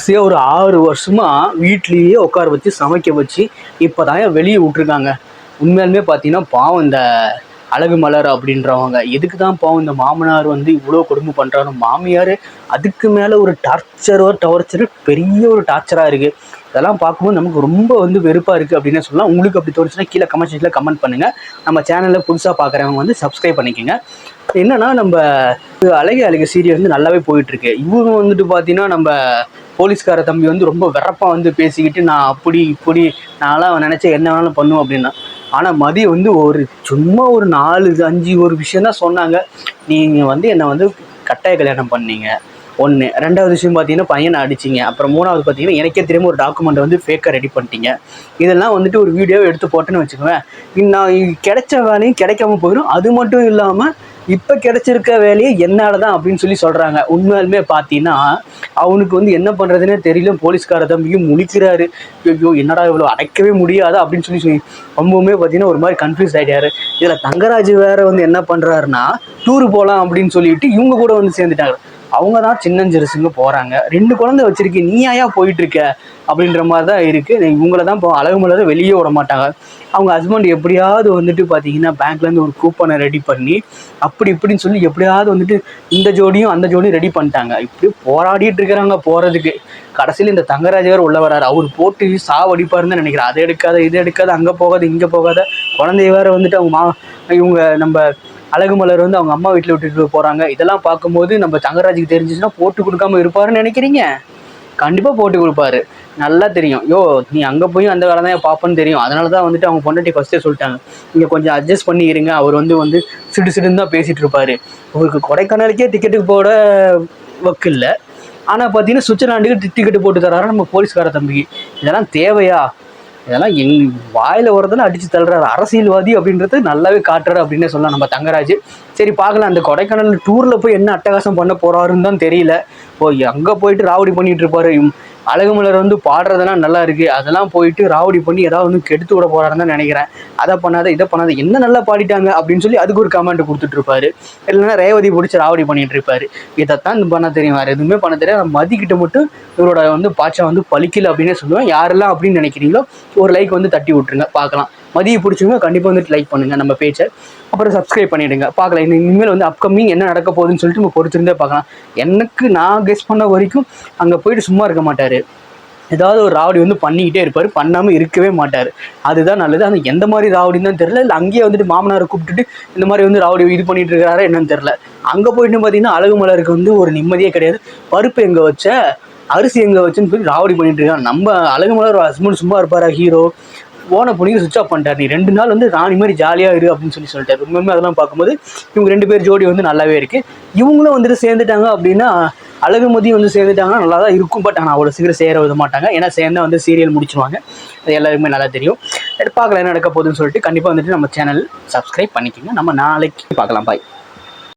வரிசையாக ஒரு 6 வருஷமாக வீட்லேயே உட்கார வச்சு சமைக்க வச்சு இப்போ தான் வெளியே விட்ருக்காங்க. உண்மையாலுமே பார்த்தீங்கன்னா பாவம் இந்த அழகு மலர் அப்படின்றவங்க. எதுக்கு தான் பாவம் இந்த மாமனார் வந்து இவ்வளோ கொடுமை பண்ணுறாங்க, மாமியார் அதுக்கு மேலே ஒரு டார்ச்சரு பெரிய ஒரு டார்ச்சராக இருக்குது. இதெல்லாம் பார்க்கும்போது நமக்கு ரொம்ப வந்து வெறுப்பாக இருக்குது அப்படின்னு சொல்லலாம். உங்களுக்கு அப்படி தோணுச்சுன்னா கீழே கமெண்ட் செக்ஷனில் கமெண்ட் பண்ணுங்கள். நம்ம சேனலில் புதுசாக பார்க்குறவங்க வந்து சப்ஸ்கிரைப் பண்ணிக்கோங்க. என்னன்னா நம்ம அழகே அழகு சீரியல் வந்து நல்லாவே போயிட்டுருக்கு. இவங்க வந்துட்டு பார்த்தீங்கன்னா நம்ம போலீஸ்கார தம்பி வந்து ரொம்ப வெறப்பாக வந்து பேசிக்கிட்டு நான் அப்படி இப்படி நான்லாம் நினச்சேன் என்ன வேணாலும் பண்ணுவோம் அப்படின்னா. ஆனால் மதிய வந்து சும்மா ஒரு 4-5 ஒரு விஷயம் தான் சொன்னாங்க. நீங்கள் வந்து என்னை வந்து கட்டாய கல்யாணம் பண்ணீங்க ஒன்று, 2வது விஷயம் பார்த்தீங்கன்னா பையனை அடிச்சிங்க, அப்புறம் 3வது பார்த்தீங்கன்னா எனக்கே திரும்ப ஒரு டாக்குமெண்ட்டை வந்து ஃபேக்காக ரெடி பண்ணிட்டீங்க. இதெல்லாம் வந்துட்டு ஒரு வீடியோவை எடுத்து போட்டேன்னு வச்சுக்குவேன். நான் கிடைச்ச வேலையும் கிடைக்காம போயிடும். அது மட்டும் இல்லாமல் இப்போ கிடைச்சிருக்க வேலையை என்னால் தான் அப்படின்னு சொல்கிறாங்க. உண்மையாலுமே பார்த்தீங்கன்னா அவனுக்கு வந்து என்ன பண்ணுறதுனே தெரியல. போலீஸ்கார தம்பியும் முழிக்கிறாரு. ஐயோ என்னடா இவ்வளோ அடைக்கவே முடியாதா அப்படின்னு சொல்லி ரொம்பவுமே பார்த்தீங்கன்னா ஒரு மாதிரி கன்ஃபியூஸ் ஆகிட்டாரு. இதில் தங்கராஜ் வேற வந்து என்ன பண்ணுறாருன்னா டூரு போகலாம் அப்படின்னு சொல்லிட்டு இவங்க கூட வந்து சேர்ந்துட்டாங்க. அவங்க தான் சின்னஞ்சிறுசுங்க போகிறாங்க. 2 குழந்தை வச்சிருக்கேன், நீ ஏன் போயிட்டு இருக்க அப்படின்ற மாதிரி தான் இருக்குது. இவங்கள தான் இப்போ அழகு மலரை வெளியே விட மாட்டாங்க. அவங்க ஹஸ்பண்ட் எப்படியாவது வந்துட்டு பார்த்தீங்கன்னா பேங்க்லேருந்து ஒரு கூப்பனை ரெடி பண்ணி அப்படி இப்படின்னு சொல்லி எப்படியாவது வந்துட்டு இந்த ஜோடியும் அந்த ஜோடியும் ரெடி பண்ணிட்டாங்க. இப்படி போராடிட்டு இருக்கிறாங்க போகிறதுக்கு. கடைசியில் இந்த தங்கராஜ் வேறு உள்ள வராரு. அவர் போட்டு சாவடிப்பாருன்னு தான் நினைக்கிறேன். அதை எடுக்காத இது எடுக்காத, அங்கே போகாத இங்கே போகாத, குழந்தைய வேறு வந்துட்டு அவங்க இவங்க நம்ம அழகு மலர் வந்து அவங்க அம்மா வீட்டில் விட்டுட்டு போகிறாங்க. இதெல்லாம் பார்க்கும்போது நம்ம தங்கராஜுக்கு தெரிஞ்சிச்சுன்னா போட்டு கொடுக்காம இருப்பாருன்னு நினைக்கிறீங்க? கண்டிப்பாக போட்டு கொடுப்பாரு, நல்லா தெரியும். நீ அங்கே போய் அந்த வேலை தான் பார்ப்பேன்னு தெரியும். அதனால தான் வந்துட்டு அவங்க பொண்டாட்டி ஃபஸ்ட்டே சொல்லிட்டாங்க, இங்கே கொஞ்சம் அட்ஜஸ்ட் பண்ணி இருங்க. அவர் வந்து சிடு சிடுன்னு தான் பேசிகிட்டு இருப்பார். அவருக்கு கொடைக்கானலுக்கே டிக்கெட்டுக்கு போட வக்கு இல்லை. ஆனால் பார்த்தீங்கன்னா சுவிட்சர்லாண்டுக்கு டிக்கெட்டு போட்டு தராரு நம்ம போலீஸ்கார தம்பிக்கு. இதெல்லாம் தேவையா? இதெல்லாம் வாயில் வரதெல்லாம் அடித்து தள்ளுறாரு. அரசியல்வாதி அப்படின்றது நல்லாவே காட்டுறாரு அப்படின்னே சொல்லலாம் நம்ம தங்கராஜ். சரி பார்க்கலாம், அந்த கொடைக்கானல் டூரில் போய் என்ன அட்டகாசம் பண்ண போகிறாருன்னு தான் தெரியல. அங்கே போயிட்டு ராவடி பண்ணிகிட்டு இருப்பார். அழகு மலர் வந்து பாடுறதெல்லாம் நல்லா இருக்குது, அதெல்லாம் போயிட்டு ராவடி பண்ணி ஏதாவது வந்து கெடுத்து விட போகிறாருன்னு தான் நினைக்கிறேன். அதை பண்ணாத இதை பண்ணாத, என்ன நல்லா பாடிட்டாங்க அப்படின்னு சொல்லி அதுக்கு ஒரு கமெண்ட் கொடுத்துட்ருப்பாரு. இல்லைன்னா ரேவதி பிடிச்சி ராவடி பண்ணிகிட்டு இருப்பார். இதைத்தான் பண்ண தெரியும், வேறு எதுவுமே பண்ண தெரியாது. மதிக்கிட்ட மட்டும் இவரோட வந்து பாய்ச்சா வந்து பழிக்கல அப்படின்னே சொல்லுவேன். யாரெல்லாம் அப்படின்னு நினைக்கிறீங்களோ ஒரு லைக் வந்து தட்டி விட்ருங்க. பார்க்கலாம். மதிய பிடிச்சவங்க கண்டிப்பாக வந்துட்டு லைக் பண்ணுங்கள் நம்ம பேஜை. அப்புறம் சப்ஸ்கிரைப் பண்ணிவிடுங்க. பார்க்கலாம் இனிமேல் வந்து அப்கமிங் என்ன நடக்க போகுதுன்னு சொல்லிட்டு நம்ம பொறுத்திருந்தே பார்க்கலாம். எனக்கு நான் கெஸ் பண்ண வரைக்கும் அங்கே போயிட்டு சும்மா இருக்க மாட்டார். ஏதாவது ஒரு ராவடி வந்து பண்ணிக்கிட்டே இருப்பார், பண்ணாமல் இருக்கவே மாட்டார். அதுதான் நல்லது. ஆனால் எந்த மாதிரி ராவடின்னு தான் தெரில. இல்லை அங்கேயே வந்துட்டு மாமனாரை கூப்பிட்டுட்டு இந்த மாதிரி வந்து ராவடி இது பண்ணிட்டு இருக்கிறாரா என்னன்னு தெரில. அங்கே போயிட்டு பார்த்தீங்கன்னா அழகு மலருக்கு வந்து ஒரு நிம்மதியே கிடையாது. பருப்பு எங்கே வச்ச, அரிசி எங்கே வச்சுன்னு சொல்லி ராவடி பண்ணிட்டு இருக்காங்க. நம்ம அழகு மலர் ஹஸ்பண்ட் சும்மா இருப்பாரா? ஹீரோ போனை பண்ணி சுவிச் ஆஃப் பண்ணிட்டார். நீ 2 நாள் வந்து ராணி மாதிரி ஜாலியாக இரு அப்படின்னு சொல்லிட்டார். உண்மையுமே அதெல்லாம் பார்க்கும்போது இவங்க 2 பேர் ஜோடி வந்து நல்லாவே இருக்குது. இவங்களும் வந்துட்டு சேர்ந்துட்டாங்க அப்படின்னா அழகுமதி வந்து சேர்ந்துட்டாங்கன்னா நல்லா தான் இருக்கும். பட் ஆனால் அவ்வளோ சீக்கிரம் சேர விட மாட்டாங்க. ஏன்னா சேர்ந்தா வந்து சீரியல் முடிச்சுருவாங்க. அது எல்லாருக்குமே நல்லா தெரியும். பார்க்கலாம் என்ன நடக்க போகுதுன்னு சொல்லிட்டு கண்டிப்பாக வந்துட்டு நம்ம சேனல் சப்ஸ்கிரைப் பண்ணிக்கோங்க. நம்ம நாளைக்கு பார்க்கலாம். பாய்.